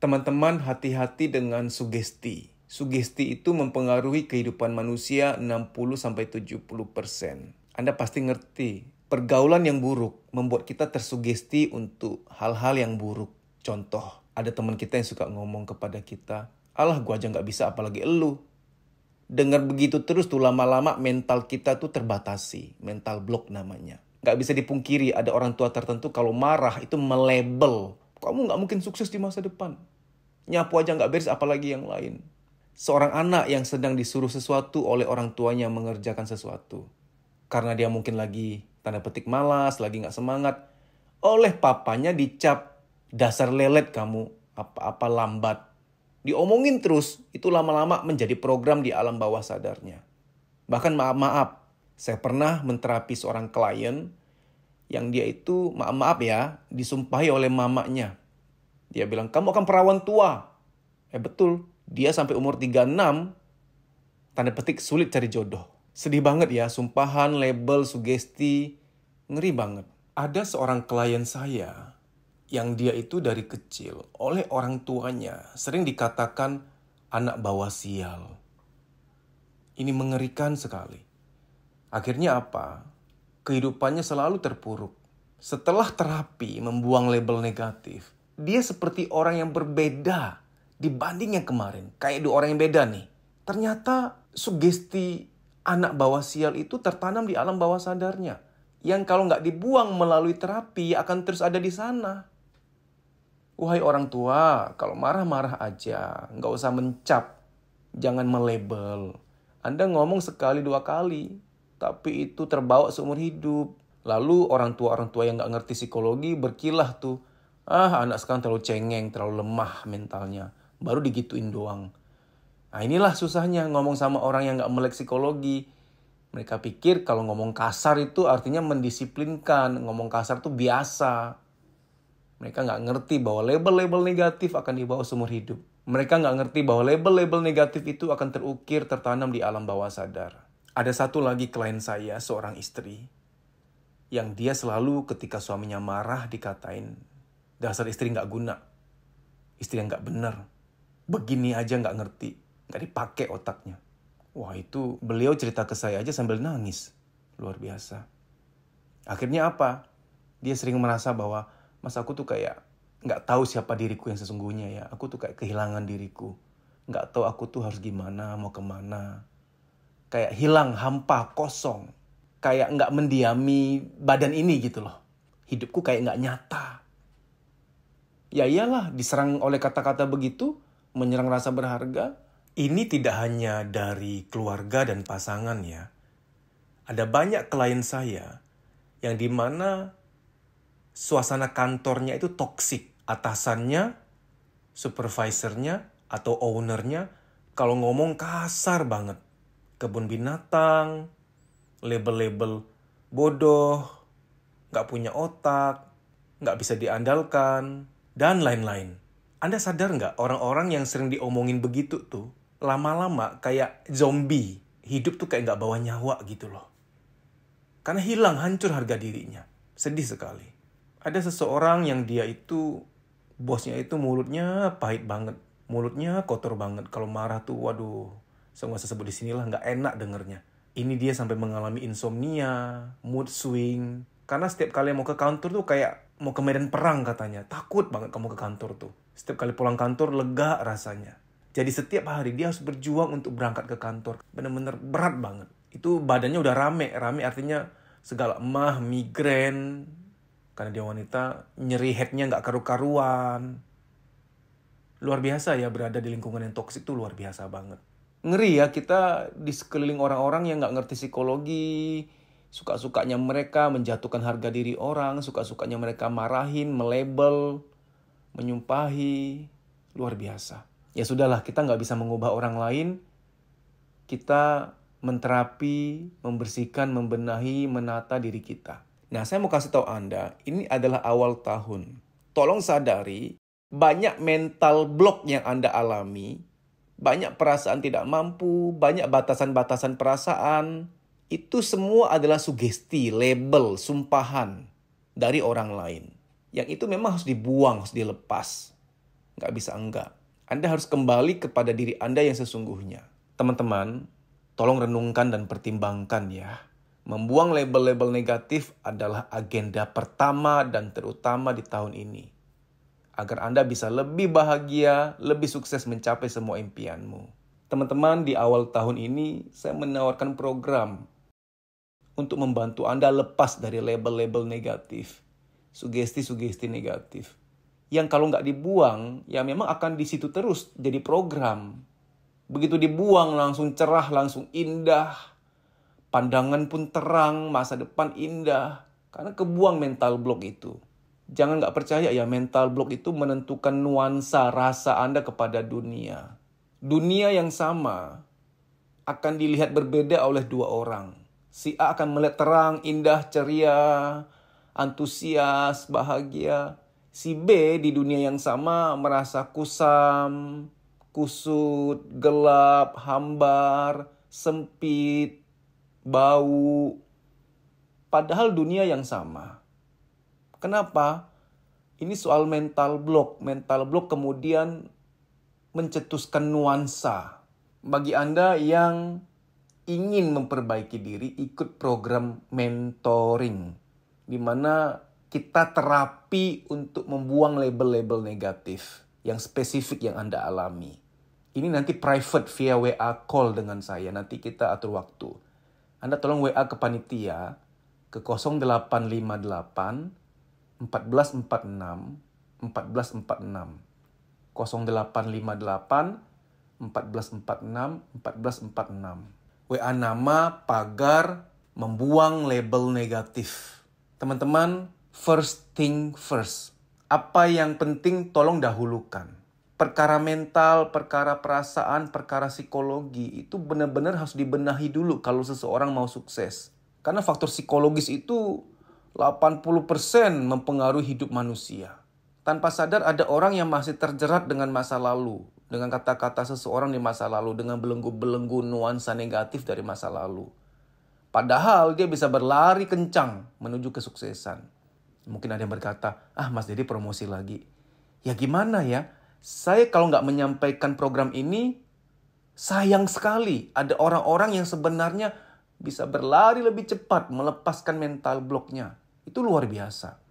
Teman-teman, hati-hati dengan sugesti. Sugesti itu mempengaruhi kehidupan manusia 60-70%. Anda pasti ngerti, pergaulan yang buruk membuat kita tersugesti untuk hal-hal yang buruk. Contoh, ada teman kita yang suka ngomong kepada kita, "Alah, gua aja nggak bisa apalagi elu." Dengar begitu terus tuh lama-lama mental kita tuh terbatasi. Mental block namanya. Nggak bisa dipungkiri ada orang tua tertentu kalau marah itu melabel. Kamu nggak mungkin sukses di masa depan. Nyapu aja nggak beres apalagi yang lain. Seorang anak yang sedang disuruh sesuatu oleh orang tuanya mengerjakan sesuatu. Karena dia mungkin lagi tanda petik malas, lagi nggak semangat. Oleh papanya dicap, "Dasar lelet kamu, apa-apa lambat." Diomongin terus, itu lama-lama menjadi program di alam bawah sadarnya. Bahkan maaf-maaf, saya pernah menterapi seorang klien yang dia itu, maaf-maaf ya, disumpahi oleh mamanya. Dia bilang, "Kamu akan perawan tua." Betul, dia sampai umur 36, tanda petik sulit cari jodoh. Sedih banget ya, sumpahan, label, sugesti, ngeri banget. Ada seorang klien saya yang dia itu dari kecil oleh orang tuanya sering dikatakan anak bawa sial. Ini mengerikan sekali. Akhirnya apa? Kehidupannya selalu terpuruk. Setelah terapi membuang label negatif, dia seperti orang yang berbeda dibanding yang kemarin. Kayak dua orang yang beda nih. Ternyata sugesti anak bawa sial itu tertanam di alam bawah sadarnya. Yang kalau nggak dibuang melalui terapi akan terus ada di sana. Wahai orang tua, kalau marah-marah aja, nggak usah mencap, jangan melabel. Anda ngomong sekali dua kali, tapi itu terbawa seumur hidup. Lalu orang tua yang nggak ngerti psikologi berkilah tuh, anak sekarang terlalu cengeng, terlalu lemah mentalnya, baru digituin doang. Nah inilah susahnya ngomong sama orang yang nggak melek psikologi. Mereka pikir kalau ngomong kasar itu artinya mendisiplinkan, ngomong kasar tuh biasa. Mereka nggak ngerti bahwa label-label negatif akan dibawa seumur hidup. Mereka nggak ngerti bahwa label-label negatif itu akan terukir, tertanam di alam bawah sadar. Ada satu lagi klien saya, seorang istri, yang dia selalu ketika suaminya marah dikatain, "Dasar istri nggak guna, istri yang nggak bener, begini aja nggak ngerti, nggak dipakai otaknya." Wah itu beliau cerita ke saya aja sambil nangis. Luar biasa. Akhirnya apa? Dia sering merasa bahwa, "Mas, aku tuh kayak nggak tahu siapa diriku yang sesungguhnya ya. Aku tuh kayak kehilangan diriku. Nggak tahu aku tuh harus gimana, mau kemana. Kayak hilang, hampa, kosong. Kayak nggak mendiami badan ini gitu loh. Hidupku kayak nggak nyata." Ya iyalah, diserang oleh kata-kata begitu, menyerang rasa berharga. Ini tidak hanya dari keluarga dan pasangan ya. Ada banyak klien saya yang dimana suasana kantornya itu toksik. Atasannya, supervisornya, atau ownernya kalau ngomong kasar banget. Kebun binatang, label-label bodoh, gak punya otak, gak bisa diandalkan, dan lain-lain. Anda sadar gak orang-orang yang sering diomongin begitu tuh, lama-lama kayak zombie. Hidup tuh kayak gak bawa nyawa gitu loh. Karena hilang, hancur harga dirinya. Sedih sekali. Ada seseorang yang dia itu, bosnya itu mulutnya pahit banget. Mulutnya kotor banget. Kalau marah tuh, waduh, saya nggak usah sebut di sinilah, nggak enak dengernya. Ini dia sampai mengalami insomnia, mood swing. Karena setiap kali mau ke kantor tuh kayak mau ke medan perang katanya. Takut banget kamu ke kantor tuh. Setiap kali pulang kantor lega rasanya. Jadi setiap hari dia harus berjuang untuk berangkat ke kantor. Bener-bener berat banget. Itu badannya udah rame. Rame artinya segala emah, migrain. Karena dia wanita, nyeri headnya nggak karu-karuan. Luar biasa ya berada di lingkungan yang toksik itu luar biasa banget. Ngeri ya kita di sekeliling orang-orang yang nggak ngerti psikologi. Suka-sukanya mereka menjatuhkan harga diri orang. Suka-sukanya mereka marahin, melabel, menyumpahi. Luar biasa. Ya sudahlah, kita nggak bisa mengubah orang lain. Kita menterapi, membersihkan, membenahi, menata diri kita. Nah, saya mau kasih tahu Anda, ini adalah awal tahun. Tolong sadari, banyak mental block yang Anda alami, banyak perasaan tidak mampu, banyak batasan-batasan perasaan, itu semua adalah sugesti, label, sumpahan dari orang lain. Yang itu memang harus dibuang, harus dilepas. nggak bisa enggak. Anda harus kembali kepada diri Anda yang sesungguhnya. Teman-teman, tolong renungkan dan pertimbangkan ya. Membuang label-label negatif adalah agenda pertama dan terutama di tahun ini. Agar Anda bisa lebih bahagia, lebih sukses mencapai semua impianmu. Teman-teman, di awal tahun ini saya menawarkan program untuk membantu Anda lepas dari label-label negatif, sugesti-sugesti negatif. Yang kalau nggak dibuang, ya memang akan di situ terus jadi program. Begitu dibuang langsung cerah, langsung indah. Pandangan pun terang, masa depan indah. Karena kebuang mental block itu. Jangan nggak percaya ya, mental block itu menentukan nuansa rasa Anda kepada dunia. Dunia yang sama akan dilihat berbeda oleh dua orang. Si A akan melihat terang, indah, ceria, antusias, bahagia. Si B di dunia yang sama merasa kusam, kusut, gelap, hambar, sempit, bau. Padahal dunia yang sama. Kenapa? Ini soal mental block. Mental block kemudian mencetuskan nuansa. Bagi Anda yang ingin memperbaiki diri, ikut program mentoring, di mana kita terapi untuk membuang label-label negatif yang spesifik yang Anda alami. Ini nanti private via WA call dengan saya, nanti kita atur waktu. Anda tolong WA ke panitia ke 0858 1446 1446. 0858 1446 1446. WA nama pagar membuang label negatif. Teman-teman, first thing first. Apa yang penting tolong dahulukan. Perkara mental, perkara perasaan, perkara psikologi itu benar-benar harus dibenahi dulu kalau seseorang mau sukses. Karena faktor psikologis itu 80% mempengaruhi hidup manusia. Tanpa sadar ada orang yang masih terjerat dengan masa lalu. Dengan kata-kata seseorang di masa lalu. Dengan belenggu-belenggu nuansa negatif dari masa lalu. Padahal dia bisa berlari kencang menuju kesuksesan. Mungkin ada yang berkata, Mas Dedi promosi lagi. Ya gimana ya? Saya kalau nggak menyampaikan program ini, sayang sekali. Ada orang-orang yang sebenarnya bisa berlari lebih cepat melepaskan mental blocknya. Itu luar biasa.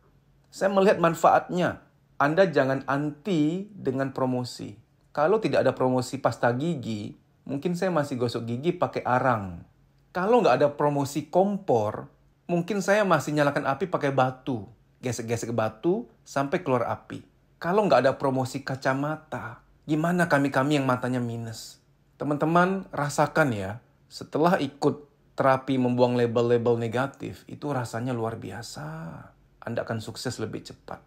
Saya melihat manfaatnya. Anda jangan anti dengan promosi. Kalau tidak ada promosi pasta gigi, mungkin saya masih gosok gigi pakai arang. Kalau nggak ada promosi kompor, mungkin saya masih nyalakan api pakai batu. Gesek-gesek batu sampai keluar api. Kalau nggak ada promosi kacamata, gimana kami-kami yang matanya minus? Teman-teman, rasakan ya. Setelah ikut terapi membuang label-label negatif, itu rasanya luar biasa. Anda akan sukses lebih cepat.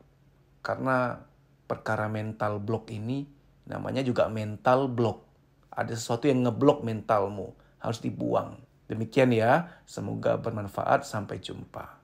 Karena perkara mental block ini namanya juga mental block. Ada sesuatu yang ngeblok mentalmu, harus dibuang. Demikian ya, semoga bermanfaat. Sampai jumpa.